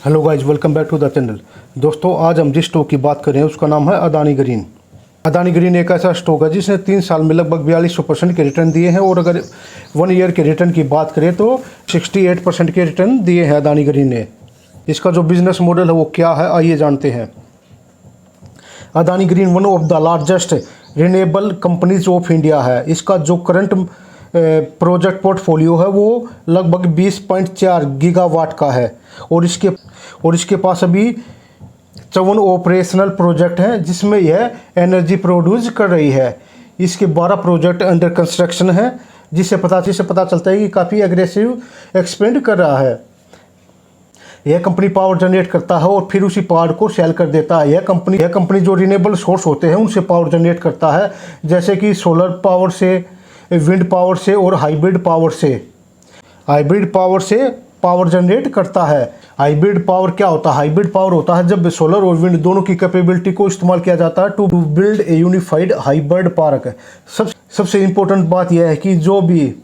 Hello guys, welcome back to the channel. दोस्तों, आज हम जिस स्टॉक की बात कर रहे हैं उसका नाम है अदानी ग्रीन। अदानी ग्रीन एक ऐसा स्टॉक है जिसने 3 साल में लगभग 42% के रिटर्न दिए हैं, और अगर 1 ईयर के रिटर्न की बात करें तो 68% के रिटर्न दिए हैं अदानी ग्रीन ने। इसका जो बिजनेस मॉडल है वो क्या है, आइए जानते हैं। Adani green one of the largest renewable companies of India है। इसका जो करंट प्रोजेक्ट पोर्टफोलियो है वो लगभग 20.4 गीगावाट का है, और इसके पास अभी 54 ऑपरेशनल प्रोजेक्ट हैं जिसमें यह एनर्जी प्रोड्यूस कर रही है। इसके 12 प्रोजेक्ट अंडर कंस्ट्रक्शन है, जिससे पता चलता है कि काफ़ी एग्रेसिव एक्सपेंड कर रहा है। यह कंपनी पावर जनरेट करता है और फिर उसी पावर को सेल कर देता है। यह कंपनी जो रिन्यूएबल सोर्स होते हैं उनसे पावर जनरेट करता है, जैसे कि सोलर पावर से, विंड पावर से और हाइब्रिड पावर से पावर जनरेट करता है। हाइब्रिड पावर क्या होता है? हाइब्रिड पावर होता है जब सोलर और विंड दोनों की कैपेबिलिटी को इस्तेमाल किया जाता है to build a unified hybrid park. सबसे इम्पोर्टेंट बात यह है कि जो भी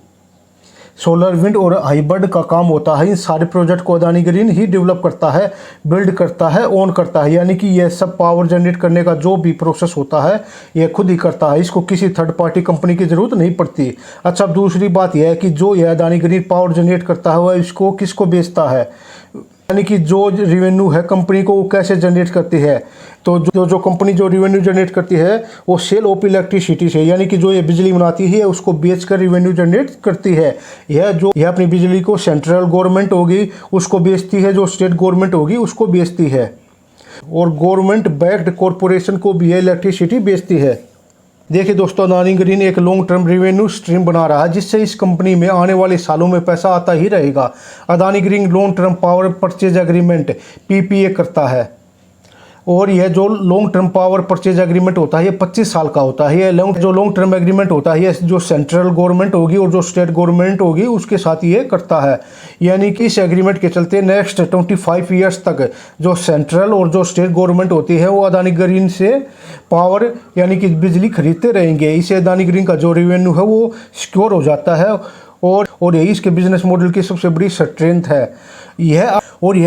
सोलर, विंड और हाइब्रिड का काम होता है, इन सारे प्रोजेक्ट को अदानी ग्रीन ही डेवलप करता है, बिल्ड करता है, ओन करता है। यानी कि यह सब पावर जनरेट करने का जो भी प्रोसेस होता है यह खुद ही करता है। इसको किसी थर्ड पार्टी कंपनी की ज़रूरत नहीं पड़ती। अच्छा, दूसरी बात यह है कि जो यह अदानी ग्रीन पावर जनरेट करता है वह इसको किसको बेचता है, यानी कि जो रेवेन्यू है कंपनी को वो कैसे जनरेट करती है। तो जो कंपनी जो रेवेन्यू जनरेट करती है वो सेल ऑफ इलेक्ट्रिसिटी से, यानी कि जो ये बिजली बनाती है उसको बेचकर रेवेन्यू जनरेट करती है। यह अपनी बिजली को सेंट्रल गवर्नमेंट होगी उसको बेचती है, जो स्टेट गवर्नमेंट होगी उसको बेचती है, और गवर्नमेंट बैक्ड कॉरपोरेशन को भी यह इलेक्ट्रिसिटी बेचती है। देखिए दोस्तों, अदानी ग्रीन एक लॉन्ग टर्म रेवेन्यू स्ट्रीम बना रहा है जिससे इस कंपनी में आने वाले सालों में पैसा आता ही रहेगा। Adani green long term power purchase agreement PPA करता है, और यह जो long term power purchase agreement होता है ये 25 साल का होता है। जो लॉन्ग टर्म एग्रीमेंट होता है जो सेंट्रल गवर्नमेंट होगी और जो स्टेट गवर्नमेंट होगी उसके साथ ये करता है। यानी कि इस एग्रीमेंट के चलते नेक्स्ट 25 ईयर्स तक जो सेंट्रल और जो स्टेट गवर्नमेंट होती है वो अदानी ग्रीन से पावर यानी कि बिजली खरीदते रहेंगे। इससे अदानी ग्रीन का जो रेवेन्यू है वो सिक्योर हो जाता है, और यही इसके बिजनेस मॉडल की सबसे बड़ी स्ट्रेंथ है। यह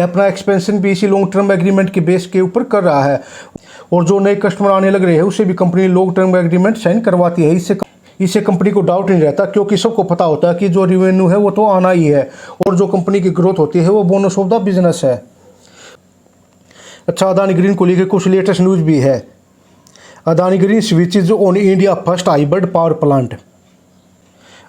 अपना एक्सपेंशन भी इसी लॉन्ग टर्म एग्रीमेंट के बेस के ऊपर कर रहा है, और जो नए कस्टमर आने लग रहे हैं उससे भी company long term agreement sign करवाती है। इससे कंपनी को डाउट नहीं रहता, क्योंकि सबको पता होता है कि जो रेवेन्यू है वो तो आना ही है, और जो कंपनी की ग्रोथ होती है वो बोनस ऑफ द बिजनेस है। अच्छा, अदानी ग्रीन को लेकर कुछ लेटेस्ट न्यूज़ भी है। Adani green switches on India first hybrid power plant.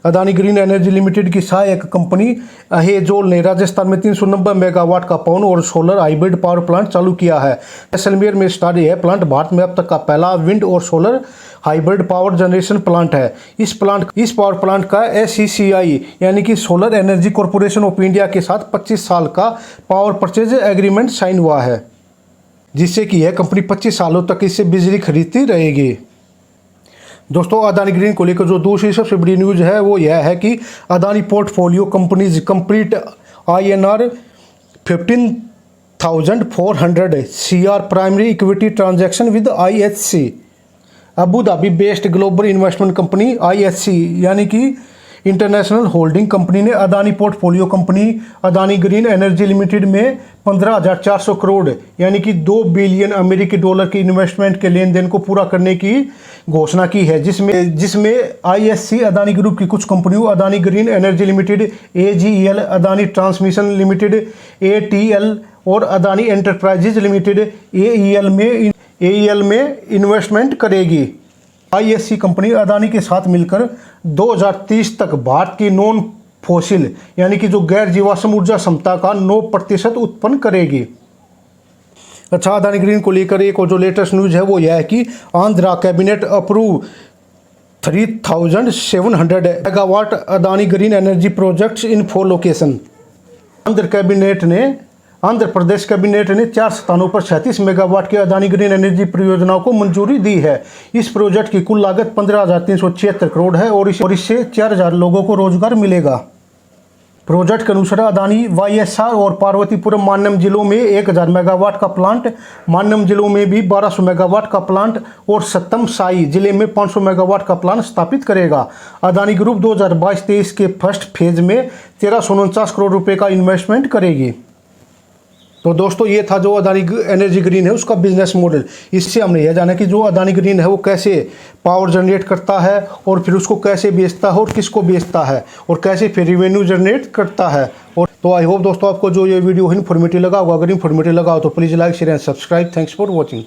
Adani green energy limited की सहायक कंपनी अहेजोल ने राजस्थान में 390 मेगावाट का पवन और सोलर हाइब्रिड पावर प्लांट चालू किया है। जैसलमेर में स्टार्ट यह प्लांट भारत में अब तक का पहला विंड और solar hybrid power generation plant है। इस पावर प्लांट का SECI यानी कि solar energy corporation of India के साथ 25 साल का पावर परचेज एग्रीमेंट साइन हुआ है, जिससे कि यह कंपनी 25 सालों तक इससे बिजली खरीदती रहेगी। दोस्तों, अदानी ग्रीन को लेकर जो दूसरी सबसे बड़ी न्यूज़ है वो यह है कि Adani portfolio companies complete INR 15,400 CR primary equity transaction with IHC। Abu Dhabi based global investment company IHC यानी कि इंटरनेशनल होल्डिंग कंपनी ने Adani portfolio company Adani green energy limited में 15,400 करोड़ यानी कि $2 बिलियन अमेरिकी डॉलर की इन्वेस्टमेंट के लेन देन को पूरा करने की घोषणा की है, जिसमें IHC अदानी ग्रुप की कुछ कंपनियों Adani green energy limited, AGEL, Adani transmission limited ATL और अदानी एंटरप्राइजेज लिमिटेड AEL में इन्वेस्टमेंट करेगी। IHC कंपनी अदानी के साथ मिलकर 2030 तक भारत की नॉन फॉसिल यानी कि जो गैर जीवाश्म ऊर्जा क्षमता का 9% उत्पन्न करेगी। अच्छा, अदानी ग्रीन को लेकर एक और जो लेटेस्ट न्यूज़ है वो यह है कि Andhra cabinet approve 3,700 megawatt Adani green energy projects in 4 location. Andhra Pradesh cabinet ने 4 स्थानों पर 36 मेगावाट के अदानी ग्रीन एनर्जी परियोजनाओं को मंजूरी दी है। इस प्रोजेक्ट की कुल लागत 15,376 करोड़ है, और इससे 4,000 लोगों को रोजगार मिलेगा। प्रोजेक्ट के अनुसार अदानी YSR और पार्वतीपुरम मान्यम जिलों में 1,000 मेगावाट का प्लांट, मान्यम जिलों में भी 1,200 मेगावाट का प्लांट और सत्तम साई जिले में 500 मेगावाट का प्लांट स्थापित करेगा। अदानी ग्रुप 2022-23 के फर्स्ट फेज में 1,349 करोड़ रुपए का इन्वेस्टमेंट करेगी। तो दोस्तों ये था जो अदानी एनर्जी ग्रीन है उसका बिजनेस मॉडल। इससे हमने यह जाना कि जो अदानी ग्रीन है वो कैसे पावर जनरेट करता है और फिर उसको कैसे बेचता है और किसको बेचता है और कैसे फिर रेवेन्यू जनरेट करता है। और तो आई होप दोस्तों आपको जो ये वीडियो इन्फॉर्मेटिव लगा होगा। अगर इन्फॉर्मेटिव लगा हो तो please like share and subscribe. Thanks for watching.